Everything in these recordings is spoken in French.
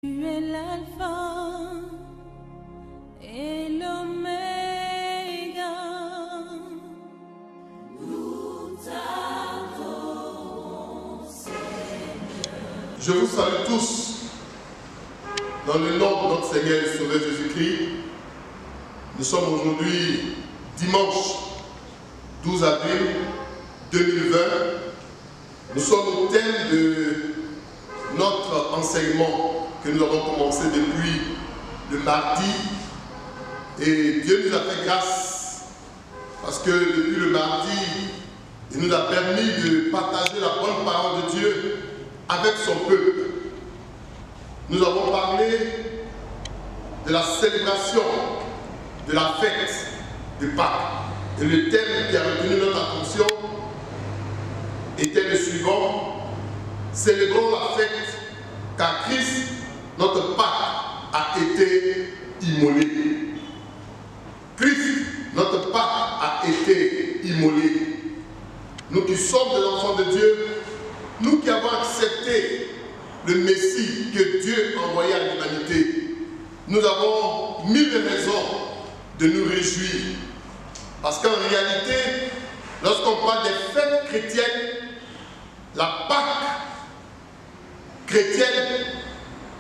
Tu es l'alpha et l'oméga. Nous t'adorons, Seigneur. Je vous salue tous dans le nom de notre Seigneur et Sauveur Jésus-Christ. Nous sommes aujourd'hui dimanche 12 avril 2020. Nous sommes au thème de notre enseignement que nous avons commencé depuis le mardi. Et Dieu nous a fait grâce parce que depuis le mardi, il nous a permis de partager la bonne parole de Dieu avec son peuple. Nous avons parlé de la célébration de la fête de Pâques. Et le thème qui a retenu notre attention était le suivant: célébrons la fête car Christ, notre Pâques, a été immolé. Christ, notre Pâques, a été immolé. Nous qui sommes des enfants de Dieu, nous qui avons accepté le Messie que Dieu a envoyé à l'humanité, nous avons mille raisons de nous réjouir. Parce qu'en réalité, lorsqu'on parle des fêtes chrétiennes, la Pâques chrétienne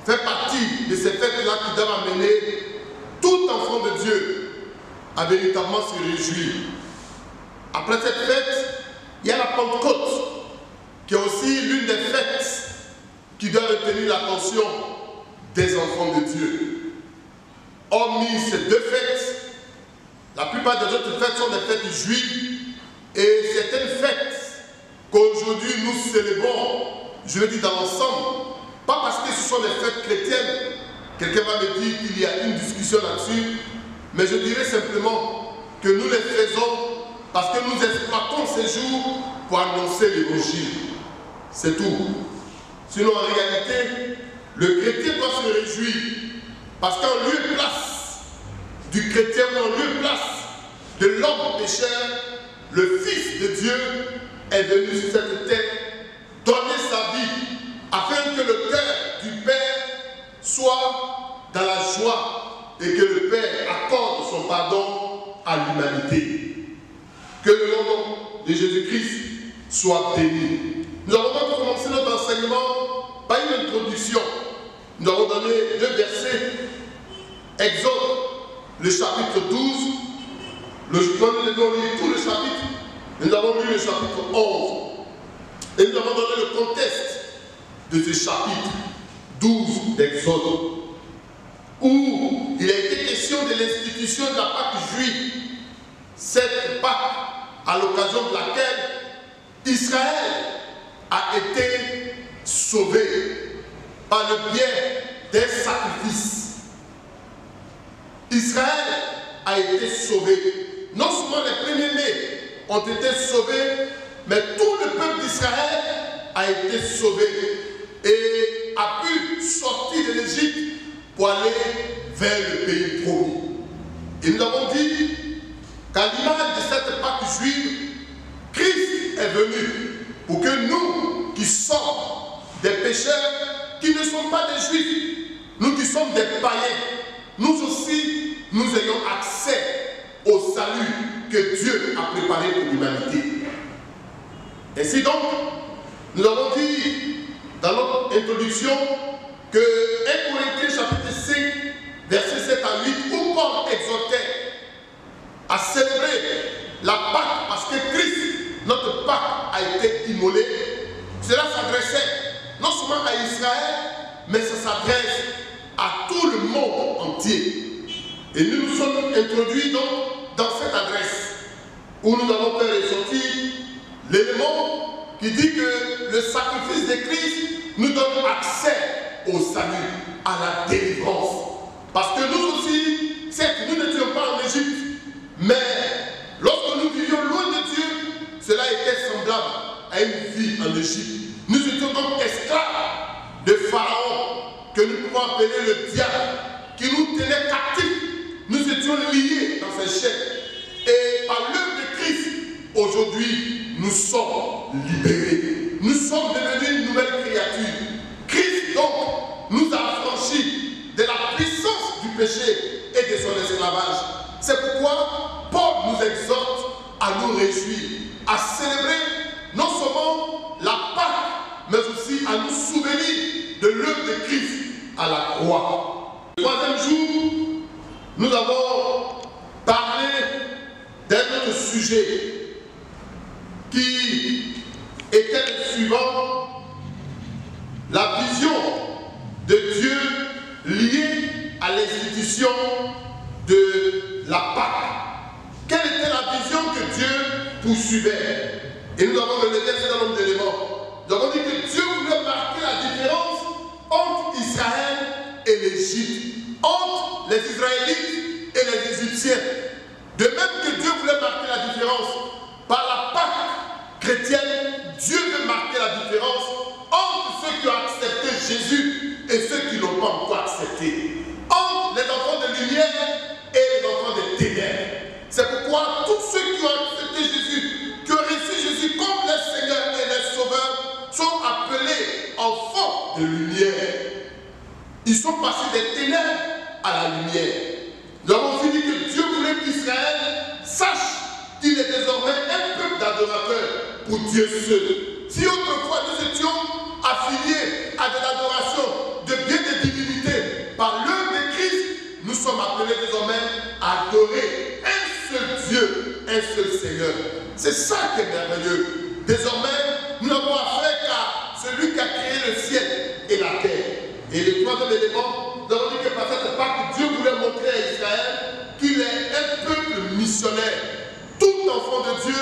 fait partie de ces fêtes-là qui doivent amener tout enfant de Dieu à véritablement se réjouir. Après cette fête, il y a la Pentecôte, qui est aussi l'une des fêtes qui doit retenir l'attention des enfants de Dieu. Hormis ces deux fêtes, la plupart des autres fêtes sont des fêtes juives, et certaines fêtes qu'aujourd'hui nous célébrons, je le dis dans l'ensemble, pas parce que ce sont des fêtes chrétiennes. Quelqu'un va me dire qu'il y a une discussion là-dessus, mais je dirais simplement que nous les faisons parce que nous exploitons ces jours pour annoncer l'évangile. C'est tout. Sinon, en réalité, le chrétien doit se réjouir parce qu'en lieu et place du chrétien ou en lieu et place de l'homme pécheur, le Fils de Dieu est venu sur cette terre donner sa vie afin que le cœur du Père soit dans la joie et que le Père accorde son pardon à l'humanité. Que le nom de Jésus-Christ soit béni. Nous avons donc commencé notre enseignement par une introduction. Nous avons donné deux versets. Exode, le chapitre 12. Nous avons lu tout le chapitre. Nous avons lu le chapitre 11. Et nous avons donné le contexte de ce chapitre 12 d'Exode, où il a été question de l'institution de la Pâque juive. Cette Pâque, à l'occasion de laquelle Israël a été sauvé par le biais d'un sacrifice. Israël a été sauvé. Non seulement les premiers-nés ont été sauvés, mais tout le peuple d'Israël a été sauvé et a pu sortir de l'Égypte pour aller vers le pays promis. Et nous avons dit qu'à l'image de cette Pâque juive, Christ est venu pour que nous, qui sommes des pécheurs, qui ne sommes pas des juifs, nous qui sommes des païens, nous aussi, nous ayons accès au salut que Dieu a préparé pour l'humanité. Ainsi donc, nous avons dit dans notre introduction que 1 Corinthiens chapitre 5, versets 7 à 8, où Paul exhortait à célébrer la Pâque parce que Christ, notre Pâque, a été immolé. Cela s'adressait non seulement à Israël, mais ça s'adresse à tout le monde entier. Et nous nous sommes introduits donc dans cette adresse où nous avons fait ressortir l'élément qui dit que le sacrifice de Christ nous donne accès au salut, à la délivrance. Parce que nous aussi, certes, nous n'étions pas en Égypte, mais lorsque nous vivions loin de Dieu, cela était semblable à une vie en Égypte. Nous étions donc esclaves de Pharaon, que nous pouvons appeler le diable, qui nous tenait captifs. Nous étions liés dans ses chaînes. Et par l'œuvre de Christ, aujourd'hui, nous sommes libérés. Nous sommes devenus une nouvelle créature. Christ, donc, nous a affranchis péché et de son esclavage. C'est pourquoi Paul nous exhorte à nous réjouir, à célébrer non seulement la Pâque, mais aussi à nous souvenir de l'œuvre de Christ à la croix. Le troisième jour, nous avons parlé d'un autre sujet qui était le suivant, la vision de Dieu liée à l'institution de la Pâque. Quelle était la vision que Dieu poursuivait? Et nous avons relevé un certain nombre d'éléments. Nous avons dit que Dieu voulait marquer la différence entre Israël et l'Égypte, entre les Israélites et les Égyptiens. De même que Dieu voulait marquer la différence par la Pâque chrétienne, Dieu veut marquer la différence entre ceux qui ont accepté Jésus et ceux qui ne l'ont pas encore accepté, entre les enfants de lumière et les enfants des ténèbres. C'est pourquoi tous ceux qui ont accepté Jésus, qui ont reçu Jésus comme leur Seigneur et leur Sauveur, sont appelés enfants de lumière. Ils sont passés des ténèbres à la lumière. Nous avons dit que Dieu voulait qu'Israël sache qu'il est désormais un peuple d'adorateurs pour Dieu seul. Si autrefois nous étions affiliés à de l'adoration de bien des divinités par l'œuvre de Christ, nous sommes appelés désormais à adorer un seul Dieu, un seul Seigneur. C'est ça qui est merveilleux. Désormais, nous n'avons affaire qu'à celui qui a créé le ciel et la terre. Et le troisième élément, nous avons dit que par cette Pâque, Dieu voulait montrer à Israël qu'il est un peuple missionnaire. Tout enfant de Dieu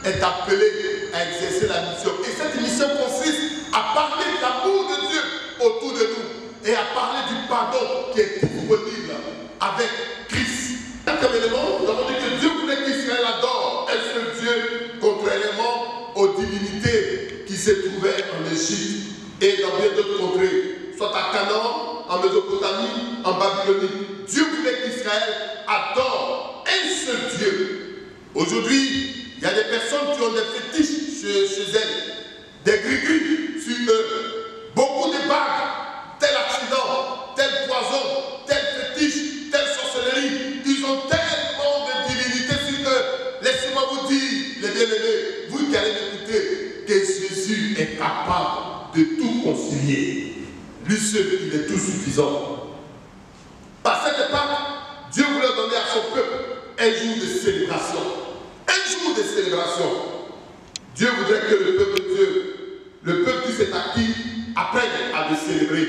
est appelé à exercer la mission. Et cette mission consiste à parler de l'amour de Dieu autour de nous et à parler du pardon qui est disponible avec Christ. Quatrième élément, nous avons dit que Dieu voulait qu'Israël adore un seul Dieu, contrairement aux divinités qui se trouvaient en Égypte et dans bien d'autres contrées, soit à Canaan, en Mésopotamie, en Babylonie. Dieu voulait qu'Israël adore un seul Dieu. Aujourd'hui, il y a des personnes qui ont des fétiches chez elles, des gris-gris sur eux, beaucoup de bagues, tel accident, tel poison, tel fétiche, telle sorcellerie. Ils ont tellement de divinités sur eux. Laissez-moi vous dire, les bien-aimés, vous qui allez m'écouter, que Jésus est capable de tout concilier. Lui seul, il est tout suffisant. Par cette Pâque, Dieu voulait donner à son peuple un jour de célébration. Un jour de célébration. Dieu voudrait que le peuple de Dieu, le peuple qui s'est acquis, apprenne à le célébrer.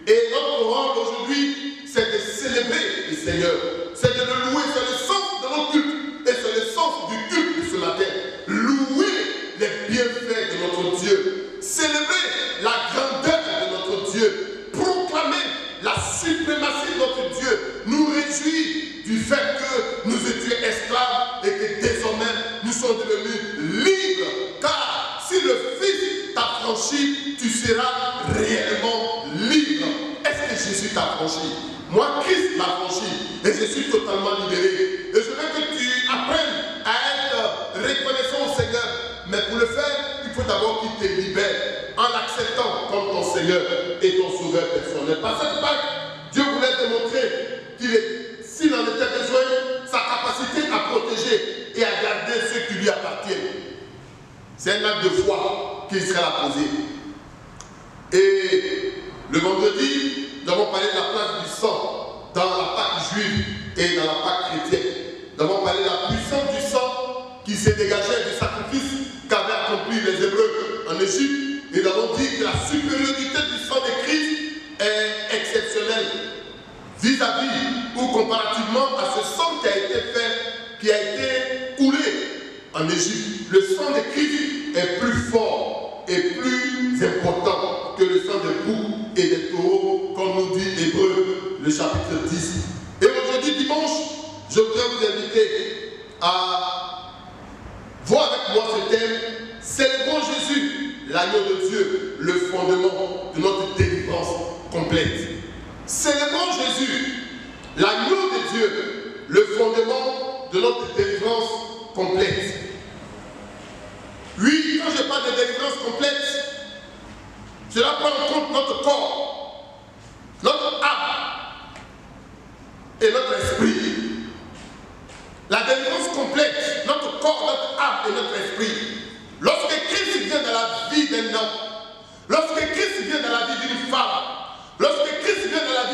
Et notre rôle aujourd'hui, c'est de célébrer le Seigneur. C'est de le louer. C'est le sens de notre culte. Et c'est le sens du culte de ce matin. Louer les bienfaits de notre Dieu. Célébrer la grandeur de notre Dieu. Proclamer la suprématie de notre Dieu. Nous réjouir du fait que nous étions esclaves et que désormais nous sommes devenus libres. Car si le Fils t'a franchi, tu seras réellement libre. Est-ce que Jésus t'a franchi? Moi, Christ m'a franchi et je suis totalement libéré. Et je veux que tu apprennes à être reconnaissant au Seigneur. Mais pour le faire, il faut d'abord qu'il te libère en l'acceptant comme ton Seigneur et ton sauveur personnel. Par cette Pâque, Dieu voulait te montrer qu'il est, s'il en était besoin, sa capacité à protéger et à garder ceux qui lui appartiennent. C'est un acte de foi qu'Israël a posé. Et le vendredi, nous avons parlé de la place du sang dans la Pâque juive et dans la Pâque chrétienne. Nous avons parlé de la puissance du sang qui s'est dégagée du sacrifice qu'avaient accompli les Hébreux en Égypte. Et nous avons dit que la supériorité du sang de Christ est exceptionnelle vis-à-vis ou comparativement à ce sang qui a été fait, qui a été coulé en Égypte. Le sang de Christ est plus fort et plus important que le sang des boucs et des taureaux, comme nous dit Hébreux, le chapitre 10. Et aujourd'hui, dimanche, je voudrais vous inviter à voir avec moi ce thème, célébrons Jésus, l'agneau de Dieu, le fondement de notre délivrance complète. Célébrons Jésus, l'agneau de Dieu, le fondement de notre délivrance complète. Oui, quand je parle de délivrance complète, cela prend en compte notre corps, notre âme,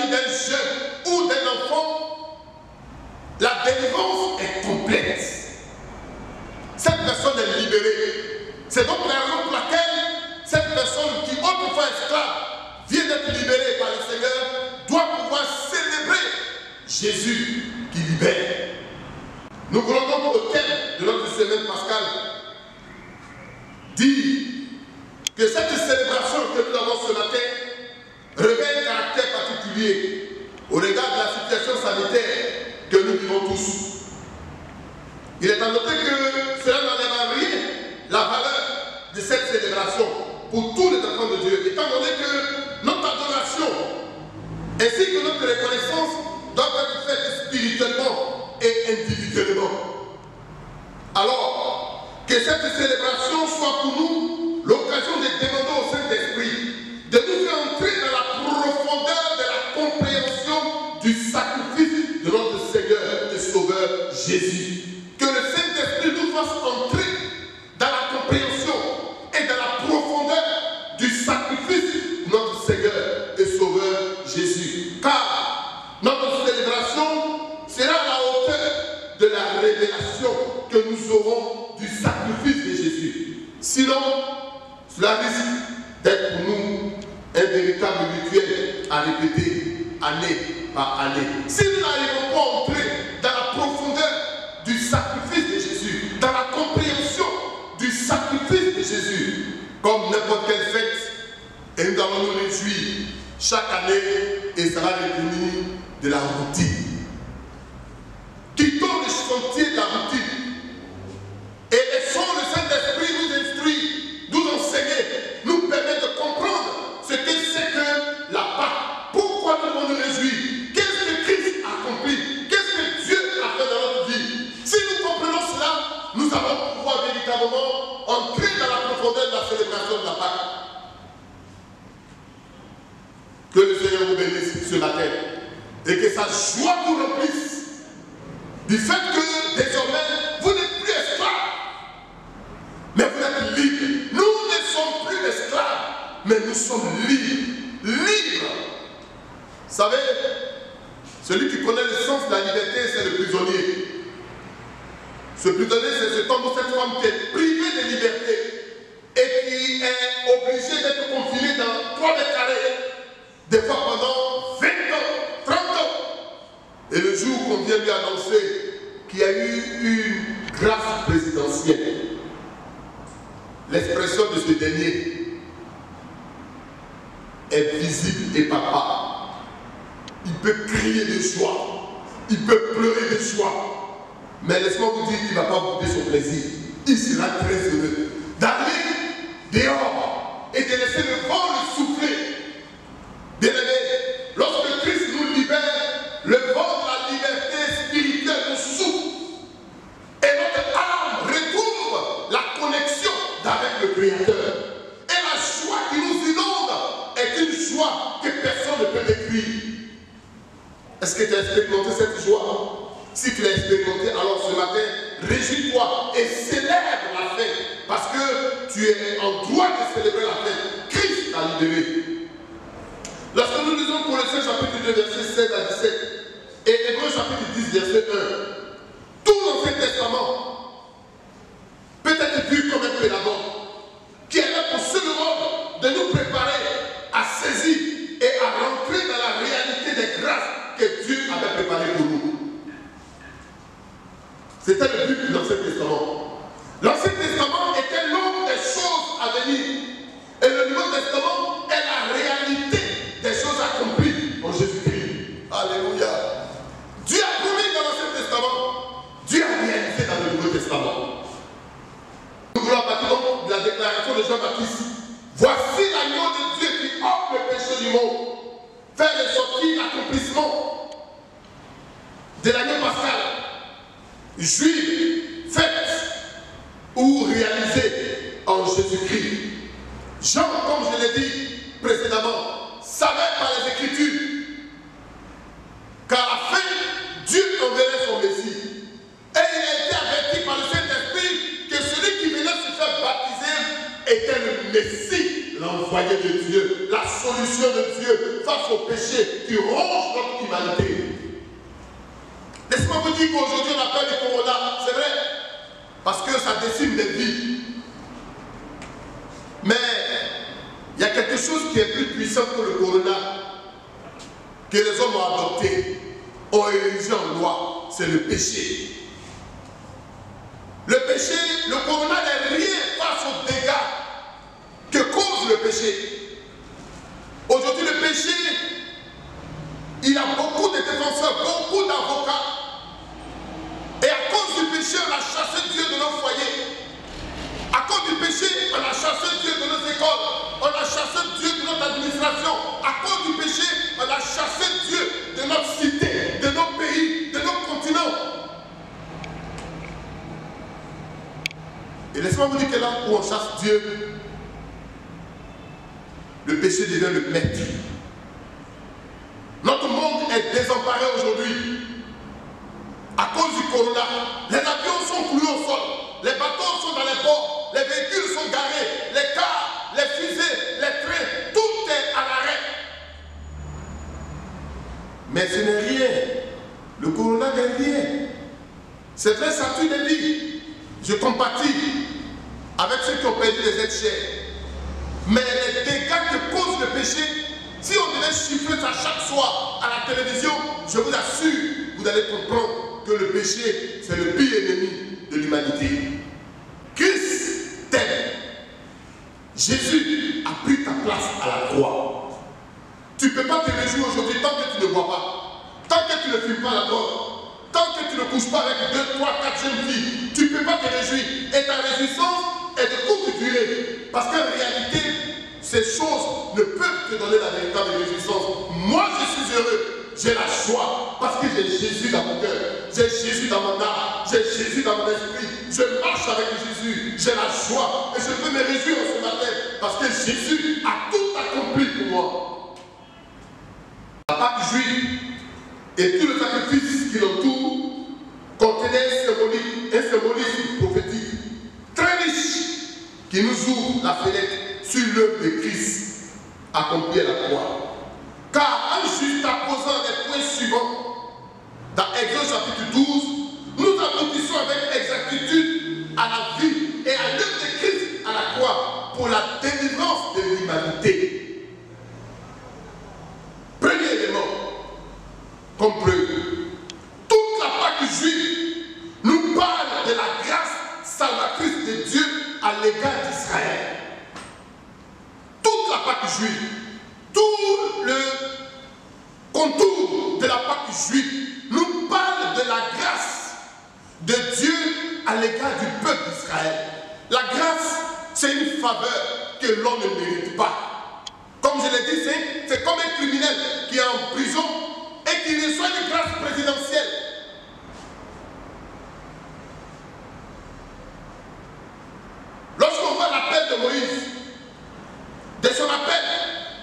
vie d'un jeune ou d'un enfant, la délivrance est complète. Cette personne est libérée. C'est donc la raison pour laquelle cette personne qui autrefois esclave vient d'être libérée par le Seigneur doit pouvoir célébrer Jésus qui libère. Nous voulons donc au terme de notre semaine pascale dire que cette célébration que nous avons ce matin revêt un caractère particulier au regard de la situation sanitaire que nous vivons tous. Il est à noter que cela n'enlève rien la valeur de cette célébration pour tous les enfants de Dieu, étant donné que notre adoration ainsi que notre reconnaissance doivent être faites spirituellement et individuellement. Alors, que cette célébration soit pour nous l'occasion de demander au Saint-Esprit de nous faire entrer dans la profondeur de la compréhension du sacrifice de notre Seigneur et Sauveur Jésus. Que le Saint-Esprit nous fasse entrer dans la compréhension et dans la profondeur du sacrifice de notre Seigneur et Sauveur Jésus. Car notre célébration sera à la hauteur de la révélation que nous aurons du sacrifice de Jésus. Sinon, cela risque d'être pour nous un véritable rituel à répéter année par année. Si nous n'arrivons pas à entrer dans la profondeur du sacrifice de Jésus, dans la compréhension du sacrifice de Jésus, comme n'importe quelle fête, et nous allons nous réjouir chaque année et ça va devenir de la routine. Quittons le chantier de la routine et laissons le Saint-Esprit nous instruire, nous enseigner, nous permettre de comprendre ce que c'est que la Pâque. Pourquoi nous devons nous réjouir? Qu'est-ce que Christ a accompli? Qu'est-ce que Dieu a fait dans notre vie? Si nous comprenons cela, nous allons pouvoir véritablement entrer dans la profondeur de la célébration de la Pâque. Que le Seigneur vous bénisse ce matin et que sa joie vous remplisse du fait que désormais vous n'êtes plus esclaves, mais vous êtes libres. Nous ne sommes plus esclaves, mais nous sommes libres. Libres. Vous savez, celui qui connaît le sens de la liberté, c'est le prisonnier. Ce prisonnier, c'est cet homme ou cette femme qui est privé de liberté et qui est obligé d'être confiné dans 3 mètres carrés, des fois pendant 20 ans, 30 ans. Et le jour qu'on vient lui annoncer qu'il y a eu une grâce présidentielle, l'expression de ce dernier est visible et palpable. Il peut crier de joie, il peut pleurer de joie, mais laisse-moi vous dire qu'il ne va pas bouder son plaisir. Il sera très heureux d'aller dehors et de laisser le vent le souffler. Bien-aimés, lorsque Christ nous libère, le vent de la liberté spirituelle nous souffle et notre âme retrouve la connexion avec le Créateur. Et la joie qui nous inonde est une joie que personne ne peut décrire. Est-ce que tu as expérimenté cette joie? Si tu l'as expérimenté, alors ce matin, réjouis-toi et célèbre la fête parce que tu es en droit de célébrer la fête. Christ t'a libéré. Lorsque nous lisons Colossiens chapitre 2, verset 16 à 17 et Hébreux chapitre 10, verset 1, tout l'Ancien Testament peut être vu comme un pédagogue qui est là pour ce rôle de nous préparer à saisir et à rentrer dans la réalité des grâces que Dieu avait préparées pour nous. C'était le but de l'Ancien Testament. L'Ancien Testament était l'ombre des choses à venir et le Nouveau Testament est la réalité des choses accomplies en Jésus-Christ. Alléluia. Dieu a promis dans l'Ancien Testament, Dieu a réalisé dans le Nouveau Testament. Nous voulons partir donc de la déclaration de Jean-Baptiste. Voici l'agneau de Dieu qui ôte le péché du monde. Faire ressortir l'accomplissement de l'agneau pascal, juive, faite ou réalisée en Jésus-Christ. Jean, comme je l'ai dit précédemment, savait par les Écritures qu'à la fin, Dieu enverrait son Messie. Et il a été averti par le Saint-Esprit que celui qui venait se faire baptiser était le Messie, l'envoyé de Dieu, la solution de Dieu face face au péché qui ronge notre humanité. Laissez-moi vous dire qu'aujourd'hui on a peur du corona, c'est vrai, parce que ça décime des vies. Mais il y a quelque chose qui est plus puissant que le corona, que les hommes ont adopté, ont érigé en loi, c'est le péché. Le péché, le corona n'est rien face aux dégâts que cause le péché. Aujourd'hui, le péché, il a beaucoup de défenseurs, beaucoup d'avocats. Et à cause du péché, on a chassé Dieu de nos foyers. À cause du péché, on a chassé Dieu de nos écoles. On a chassé Dieu de notre administration. À cause du péché, on a chassé Dieu de notre cité, de nos pays, de nos continents. Et laissez-moi vous dire que là où on chasse Dieu, le péché devient le maître. Notre monde est désemparé aujourd'hui. À cause du corona, les avions sont cloués au sol, les bateaux sont dans les ports, les véhicules sont garés, les cars, les fusées, les trains, tout est à l'arrêt. Mais ce n'est rien. Le corona n'est rien. C'est vrai, ça tue des vies. Je compatis avec ceux qui ont perdu les êtres chers. Mais les dégâts que cause le péché, si on devait chiffrer ça chaque soir à la télévision, je vous assure, vous allez comprendre que le péché, c'est le pire ennemi de l'humanité. Christ t'aime. Jésus a pris ta place à la croix. Tu ne peux pas te réjouir aujourd'hui tant que tu ne bois pas, tant que tu ne fumes pas la drogue, tant que tu ne couches pas avec 2, 3, 4 jeunes filles. Tu ne peux pas te réjouir. Et ta réjouissance est de courte durée. Parce qu'en réalité, ces choses ne peuvent te donner la véritable réjouissance. Moi, je suis heureux. J'ai la joie parce que j'ai Jésus dans mon cœur, j'ai Jésus dans mon âme, j'ai Jésus dans mon esprit. Je marche avec Jésus, j'ai la joie et je peux me réjouir ce matin parce que Jésus a tout accompli pour moi. La Pâque juive et tout le sacrifice qui l'entoure contenait un symbolisme prophétique très riche qui nous ouvre la fenêtre sur l'œuvre de Christ accompli à la croix. Car en juxtaposant les points suivants, dans Exode chapitre 12, nous aboutissons avec exactitude à la vie et à l'œuvre de Christ à la croix pour la délivrance de l'humanité. Premier élément, comme preuve, toute la Pâque juive nous parle de la grâce salvatrice de Dieu à l'égard d'Israël. Toute la Pâque juive. Tout le contour de la Pâque juive nous parle de la grâce de Dieu à l'égard du peuple d'Israël. La grâce, c'est une faveur que l'on ne mérite pas. Comme je l'ai dit, c'est comme un criminel qui est en prison et qui reçoit une grâce présidentielle. Lorsqu'on voit l'appel de Moïse, de son appel,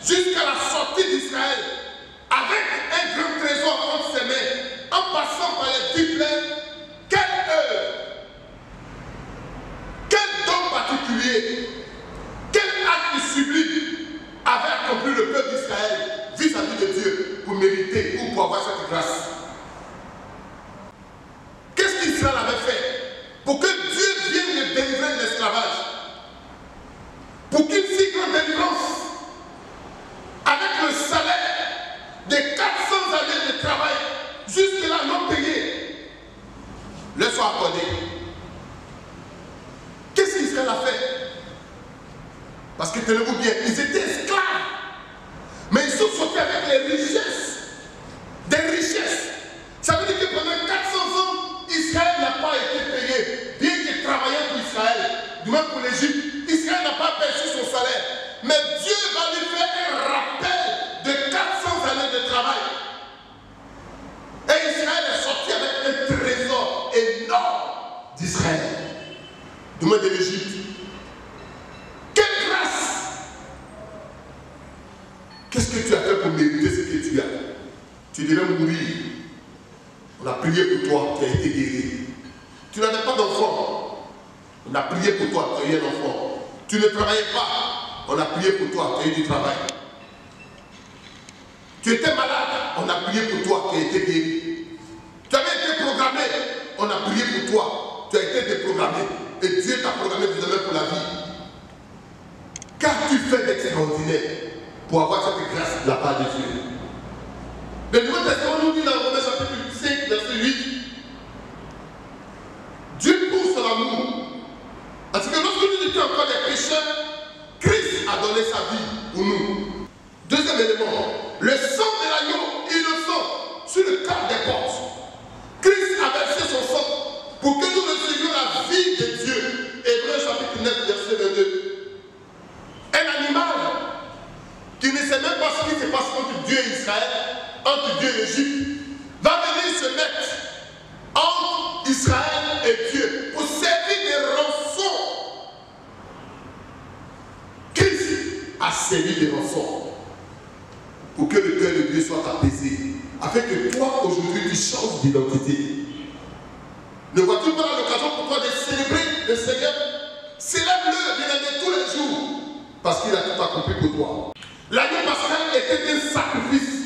jusqu'à la sortie d'Israël, avec un grand trésor entre ses mains, en passant par les 10 plaies, quelle œuvre, quel don particulier, quel acte sublime avait accompli le peuple d'Israël vis-à-vis de Dieu pour mériter ou pour avoir cette grâce. Qu'est-ce qu'Israël avait fait pour que Dieu vienne le délivrer de l'esclavage, pour qu'une si grande délivrance avec le salaire de 400 années de travail, jusque-là non payé, leur soit accordé. Qu'est-ce qu'Israël a fait? Parce que tenez-vous bien, ils étaient esclaves, mais ils sont sortis avec les richesses, des richesses. Ça veut dire que pendant 400 ans, Israël n'a pas été payé, bien qu'il travaillait pour Israël, du moins pour l'Égypte. Israël n'a pas perçu son salaire, mais Dieu va lui faire un rappel de 400 années de travail. Et Israël est sorti avec un trésor énorme d'Israël, du moins de l'Égypte. Quelle grâce! Qu'est-ce que tu as fait pour mériter ce que tu as? Tu devais mourir. On a prié pour toi, tu as été guéri. Tu n'avais pas d'enfant. On a prié pour toi, tu as eu un enfant. Tu ne travaillais pas. On a prié pour toi, tu as eu du travail. Tu étais malade, on a prié pour toi, tu as été guéri. Tu avais été programmé, on a prié pour toi, tu as été déprogrammé. Et Dieu t'a programmé désormais pour la vie. Qu'as-tu fait d'extraordinaire pour avoir cette grâce de la part de Dieu? Le Nouveau Testament nous dit dans Romains chapitre 5, verset 8, Dieu prouve son amour. Parce que lorsque nous étions encore des pécheurs, Christ a donné sa vie pour nous. Deuxième élément, le sang de l'agneau innocent sur le cadre des portes. Christ a versé son sang pour que nous recevions la vie de Dieu. Hébreux chapitre 9, verset 22. Un animal qui ne sait même pas ce qui se passe entre Dieu et Israël, entre Dieu et l'Égypte, va venir se mettre entre Israël et Dieu pour servir de rançon. Christ a servi de rançon pour que le cœur de Dieu soit apaisé, afin que toi aujourd'hui tu changes d'identité. Ne vois-tu pas l'occasion pour toi de célébrer le Seigneur? Célèbre-le, bien-aimé, tous les jours, parce qu'il a tout accompli pour toi. L'agneau pascal était un sacrifice.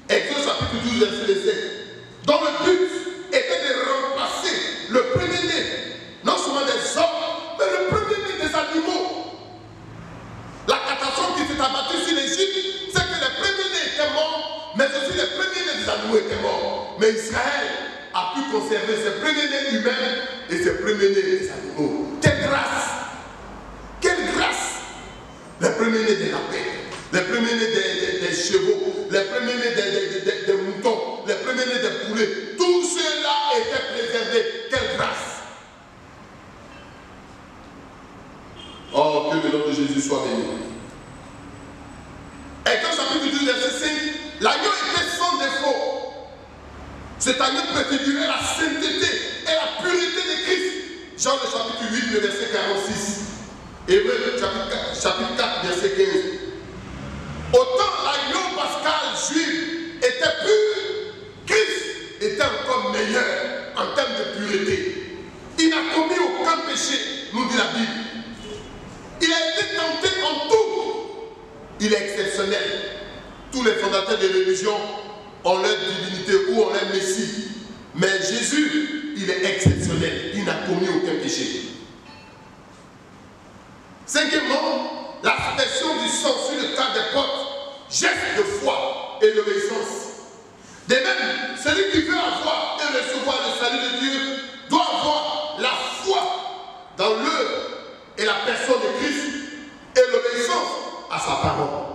Exode chapitre 12, verset 7, dont le but était de remplacer le premier-né, non seulement des hommes, mais le premier-né des animaux. La catastrophe qui s'est abattue sur l'Égypte, c'est que les premiers-nés étaient morts, mais aussi les premiers-nés des animaux étaient morts. Mais Israël a pu conserver ses premiers-nés humains et ses premiers-nés des animaux. Quelle grâce! Quelle grâce! Les premiers-nés des lapins, les premiers-nés des chevaux, les premiers-nés des moutons, les premiers-nés des poulets, tout cela était préservé. Quelle grâce! Oh, que le nom de Jésus soit béni. Et dans chapitre 12, verset 5, l'agneau était sans défaut. Cet agneau préfigurait la sainteté et la pureté de Christ. Jean le chapitre 8, le verset 46. Hébreux chapitre 4, verset 15. Autant l'agneau pascal juif était pur, Christ était encore meilleur en termes de pureté. Il n'a commis aucun péché, nous dit la Bible. Il a été tenté en tout. Il est exceptionnel. Tous les fondateurs des religions ont leur divinité ou ont leur messie. Mais Jésus, il est exceptionnel. Il n'a commis aucun péché. Cinquièmement, l'aspersion du sang sur le cadre des portes, geste de foi et d'obéissance. De même, celui qui veut avoir et recevoir le salut de Dieu doit avoir la foi dans l'œuvre et la personne de Christ et l'obéissance à sa parole.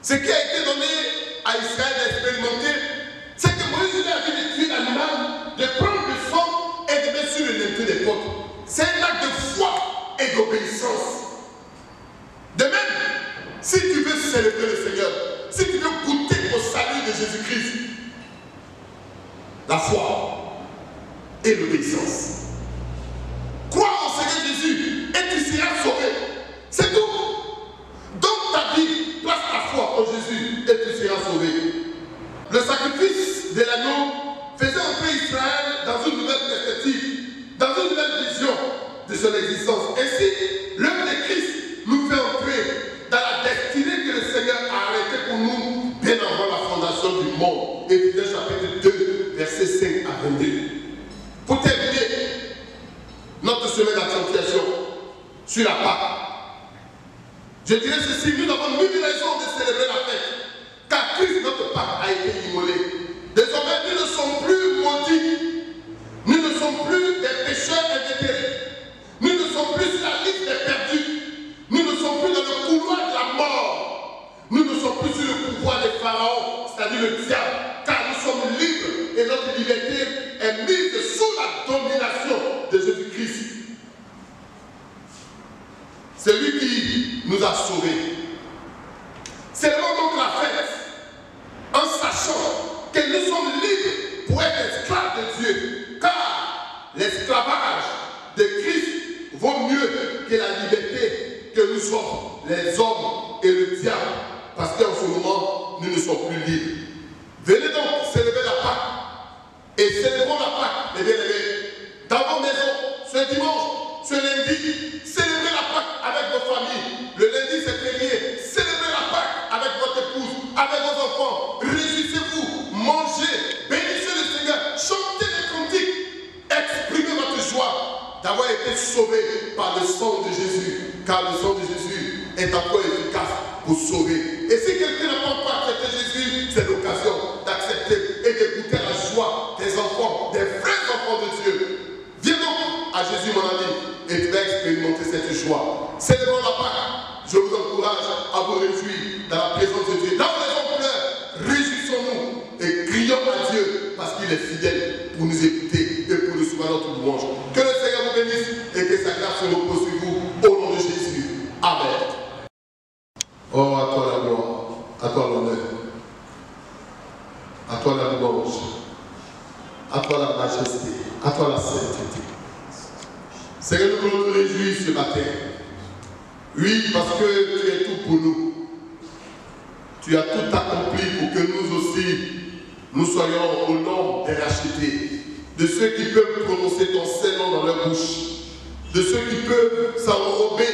Ce qui a été donné à Israël d'expérimenter, c'est que Moïse lui a dit de tuer l'animal, de prendre le sang et de mettre sur le linteau des portes. C'est un acte de foi et d'obéissance. De même, si tu veux célébrer le Seigneur, si tu veux goûter au salut de Jésus-Christ, la foi et l'obéissance. Crois au Seigneur Jésus et tu seras sauvé. C'est tout. Donne ta vie, place ta foi en Jésus et tu seras sauvé. Le sacrifice de l'agneau faisait entrer Israël dans une nouvelle perspective, dans une nouvelle vision de son existence. Ainsi, l'œuvre de Christ nous fait entrer dans la destinée que le Seigneur a arrêtée pour nous bien avant la fondation du monde. Éphésiens chapitre 2, versets 5 à 22. Pour terminer notre semaine d'accentuation sur la Pâque, je dirais ceci, nous avons mille raisons de célébrer la fête, car Christ, notre Pâque, a été immolé. Désormais, nous ne sommes plus maudits, nous ne sommes plus des pécheurs invétérés, nous ne sommes plus sur la liste des perdus, nous ne sommes plus dans le couloir de la mort, nous ne sommes plus sur le pouvoir des pharaons, c'est-à-dire le diable, car nous sommes libres et notre liberté est mise sous la domination de Jésus-Christ. C'est lui qui nous a sauvés. Célébrons donc la fête en sachant que nous sommes libres pour être esclaves de Dieu, car l'esclavage de Christ vaut mieux que la liberté que nous sommes, les hommes et le diable, parce qu'en ce moment, nous ne sommes plus libres. Venez donc célébrer la Pâque et célébrons la Pâque, mes bien-aimés, dans vos maisons, ce dimanche, ce lundi, célébrez la Pâque avec vos familles. Le lundi, c'est férié. Célébrez la Pâque avec votre épouse, avec vos enfants. pour sauver. Et si quelqu'un n'a pas encore accepté Jésus, c'est l'occasion d'accepter et d'écouter la joie des enfants, des vrais enfants de Dieu. Viens donc à Jésus, mon ami, et tu vas expérimenter cette joie. Célébrons la Pâque. Je vous encourage à vous réjouir dans la présence de Dieu. Là où les gens pleurent, réjouissons-nous et crions à Dieu parce qu'il est fidèle pour nous écouter et pour nous soumettre notre louange. Que le Seigneur vous bénisse et que sa grâce se repose sur vous au nom de Jésus. Amen. Oh, à toi la gloire, à toi l'honneur, à toi la louange, à toi la majesté, à toi la sainteté. Seigneur, nous voulons nous réjouir ce matin. Oui, parce que tu es tout pour nous. Tu as tout accompli pour que nous aussi, nous soyons au nombre des rachetés, de ceux qui peuvent prononcer ton Saint-Nom dans leur bouche, de ceux qui peuvent s'enrober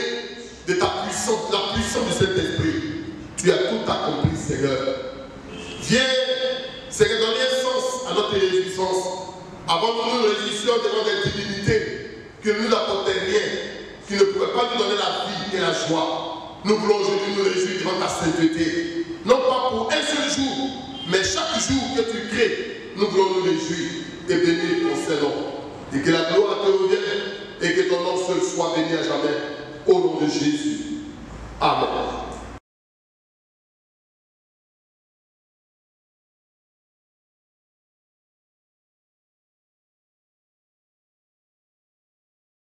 de ta puissance, de la puissance du Saint-Esprit. Tu as tout accompli, Seigneur. Viens, Seigneur, donner un sens à notre réjouissance. Avant que nous nous réjouissions devant des divinités qui ne nous apportaient rien, qui ne pouvaient pas nous donner la vie et la joie. Nous voulons aujourd'hui nous réjouir devant ta sainteté. Non pas pour un seul jour, mais chaque jour que tu crées, nous voulons nous réjouir et bénir ton Saint-Nom. Et que la gloire te revienne et que ton nom seul soit béni à jamais. Au nom de Jésus. Amen.